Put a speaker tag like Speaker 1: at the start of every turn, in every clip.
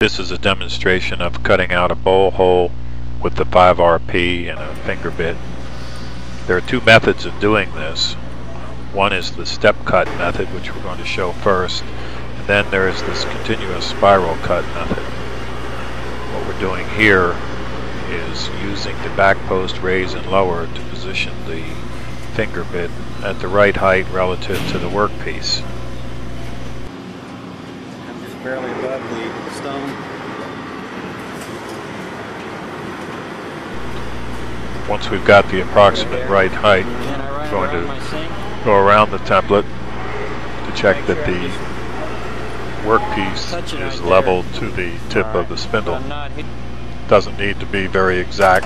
Speaker 1: This is a demonstration of cutting out a bowl hole with the 5 RP and a finger bit. There are two methods of doing this. One is the step cut method, which we're going to show first, and then there is this continuous spiral cut method. What we're doing here is using the back post raise and lower to position the finger bit at the right height relative to the workpiece.
Speaker 2: I'm just barely above the stone.
Speaker 1: Once we've got the approximate right height, we're going to go around the template to check that the workpiece is level to the tip of the spindle. Doesn't need to be very exact,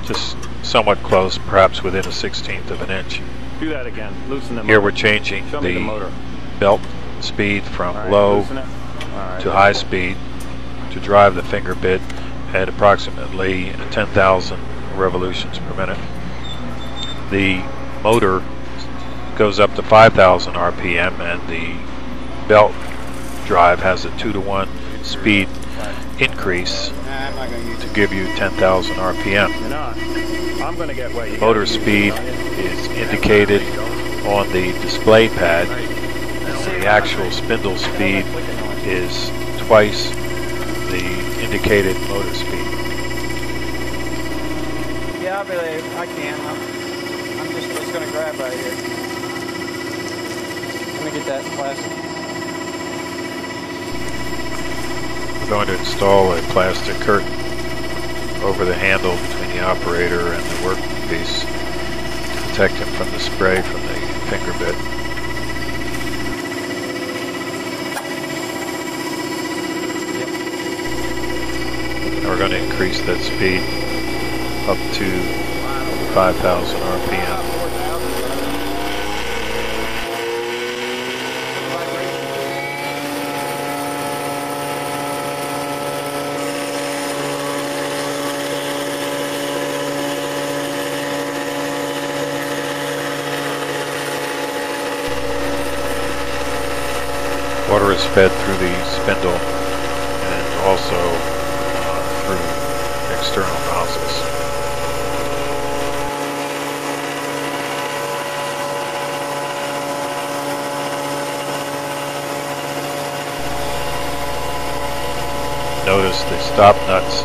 Speaker 1: just somewhat close, perhaps within a 1/16 of an inch.
Speaker 2: Do that again. Loosen them.
Speaker 1: Here we're changing the belt speed from low to high speed to drive the finger bit at approximately 10,000 revolutions per minute. The motor goes up to 5,000 RPM and the belt drive has a 2-to-1 speed increase to give you 10,000 RPM. Motor speed is indicated on the display pad. The actual spindle speed is twice the indicated motor speed.
Speaker 3: Yeah, I can. I'm just going to grab right here. Let me get that plastic.
Speaker 1: We're going to install a plastic curtain over the handle between the operator and the workpiece to protect him from the spray from the finger bit. And we're going to increase that speed up to 5,000 RPM. Water is fed through the spindle and also through external nozzles. Notice the stop nuts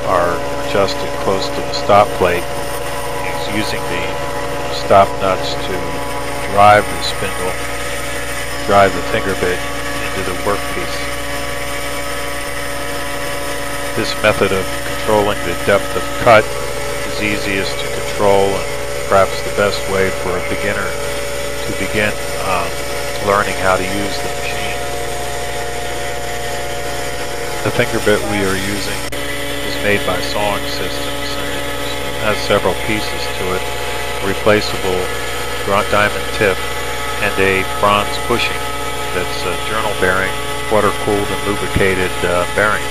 Speaker 1: are adjusted close to the stop plate. He's using the stop nuts to drive the spindle, drive the finger bit into the workpiece. This method of controlling the depth of cut is easiest to control and perhaps the best way for a beginner to begin learning how to use the machine. The finger bit we are using is made by Sawing Systems and it has several pieces to it: a replaceable diamond tip and a bronze bushing that's a journal bearing, water-cooled and lubricated bearing.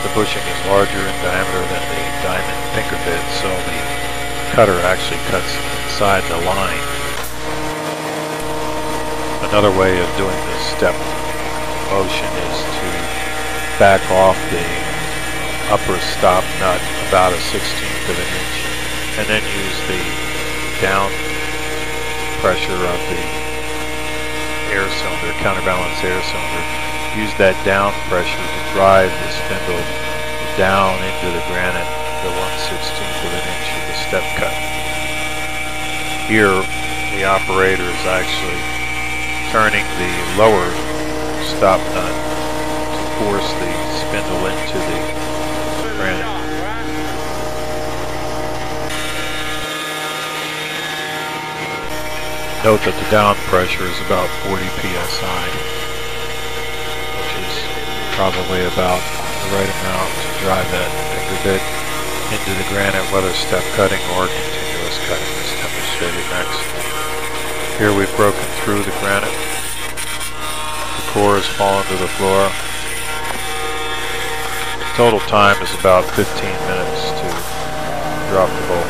Speaker 1: The bushing is larger in diameter than the diamond finger bit, so the cutter actually cuts inside the line. Another way of doing this step motion is to back off the upper stop nut about a 1/16 of an inch and then use the down pressure of the air cylinder, counterbalance air cylinder. Use that down pressure to drive the spindle down into the granite, the 1/16 of an inch of the step cut. Here the operator is actually turning the lower stop nut to force the spindle into the granite. Note that the down pressure is about 40 psi, which is probably about the right amount to drive that finger bit into the granite, whether step cutting or continuous cutting, as demonstrated next. Here we've broken through the granite. The core has fallen to the floor. Total time is about 15 minutes to drop the bowl.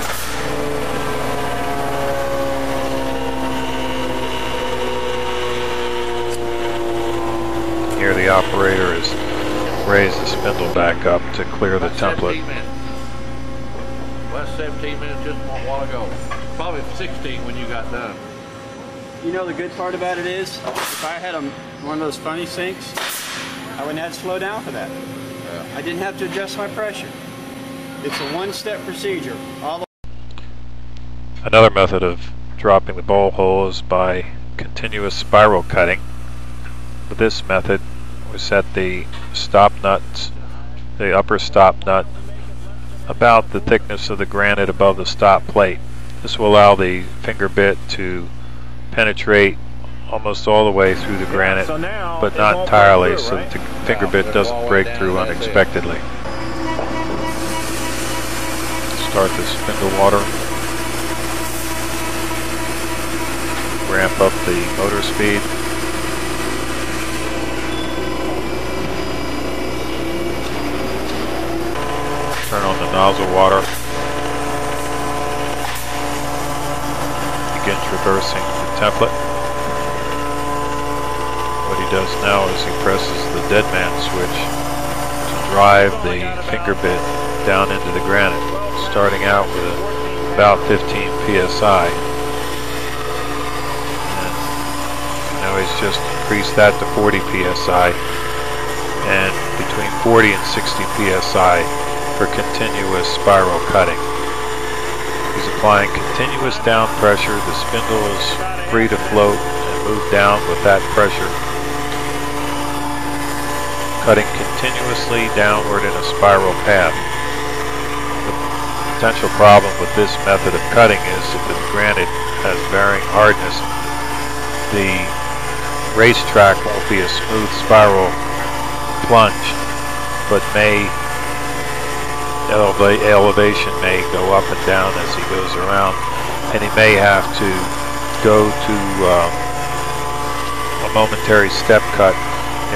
Speaker 1: operator has raised the spindle back up to clear the template.
Speaker 4: 17 minutes. Last 17 minutes just a while ago. Probably 16 when you got done.
Speaker 3: You know the good part about it is, if I had one of those funny sinks, I wouldn't have to slow down for that.
Speaker 4: Yeah.
Speaker 3: I didn't have to adjust my pressure. It's a one-step procedure.
Speaker 1: Another method of dropping the bowl hole is by continuous spiral cutting. With this method, we set the stop nuts, the upper stop nut, about the thickness of the granite above the stop plate. This will allow the finger bit to penetrate almost all the way through the granite, but not entirely, so that the finger bit doesn't break through unexpectedly. Start the spindle water. Ramp up the motor speed. Turn on the nozzle water. Begin traversing the template. What he does now is he presses the dead man switch to drive the finger bit down into the granite, starting out with about 15 psi. And now he's just increased that to 40 psi, and between 40 and 60 psi for continuous spiral cutting. He's applying continuous down pressure. The spindle is free to float and move down with that pressure, cutting continuously downward in a spiral path. The potential problem with this method of cutting is if the granite has varying hardness, the racetrack won't be a smooth spiral plunge, but elevation may go up and down as he goes around, and he may have to go to a momentary step cut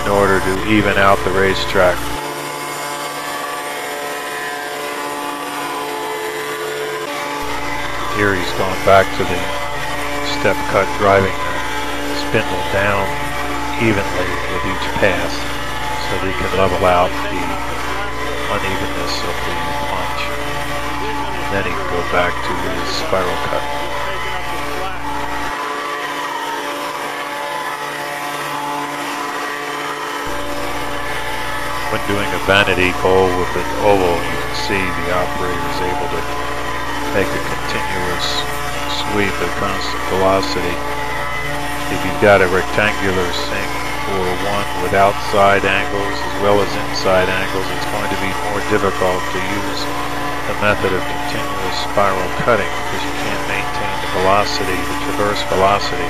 Speaker 1: in order to even out the racetrack. Here he's going back to the step cut, driving the spindle down evenly with each pass so that he can level out the unevenness of the punch. And then he can go back to his spiral cut. When doing a vanity bowl with an oval, you can see the operator is able to make a continuous sweep at constant velocity. If you've got a rectangular sink or one with outside angles as well as inside angles, it's going to be more difficult to use the method of continuous spiral cutting because you can't maintain the velocity, the traverse velocity.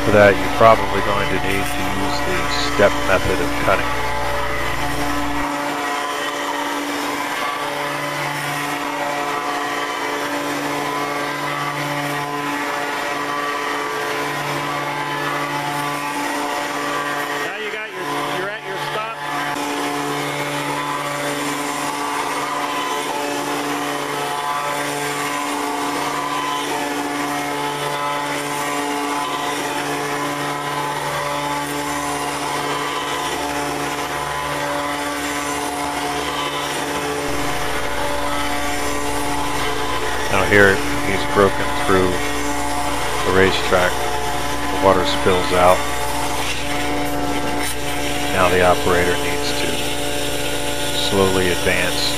Speaker 1: For that, you're probably going to need to use the step method of cutting. Now here he's broken through the racetrack, the water spills out. Now the operator needs to slowly advance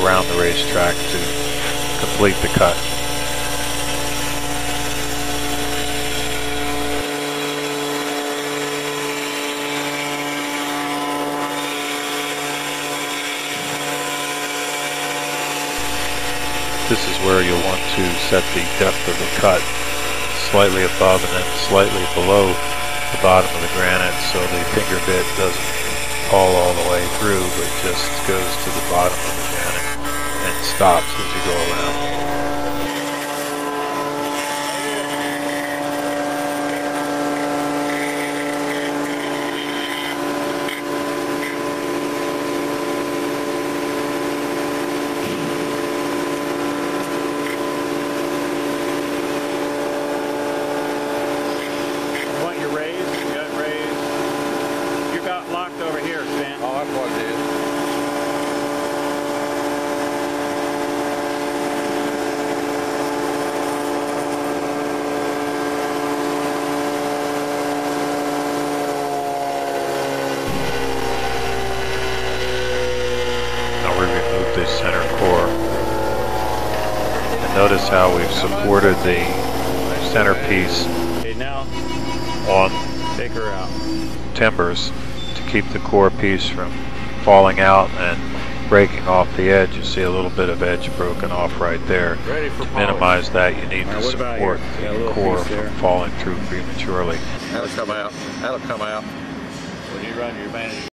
Speaker 1: around the racetrack to complete the cut. This is where you'll want to set the depth of the cut slightly above and then slightly below the bottom of the granite so the finger bit doesn't fall all the way through but just goes to the bottom of the granite and stops as you go around.
Speaker 2: Locked over here.
Speaker 1: Notice how we've supported the centerpiece
Speaker 3: Okay, now
Speaker 1: on
Speaker 3: take her out.
Speaker 1: timbers to keep the core piece from falling out and breaking off the edge. You see a little bit of edge broken off right there.
Speaker 4: Ready for
Speaker 1: To
Speaker 4: polish.
Speaker 1: minimize that, you need to
Speaker 3: What about
Speaker 1: support
Speaker 3: here? Got a
Speaker 1: the
Speaker 3: little
Speaker 1: core
Speaker 3: piece
Speaker 1: from
Speaker 3: there.
Speaker 1: falling through prematurely.
Speaker 4: That'll come out. That'll come out when you run your vanity.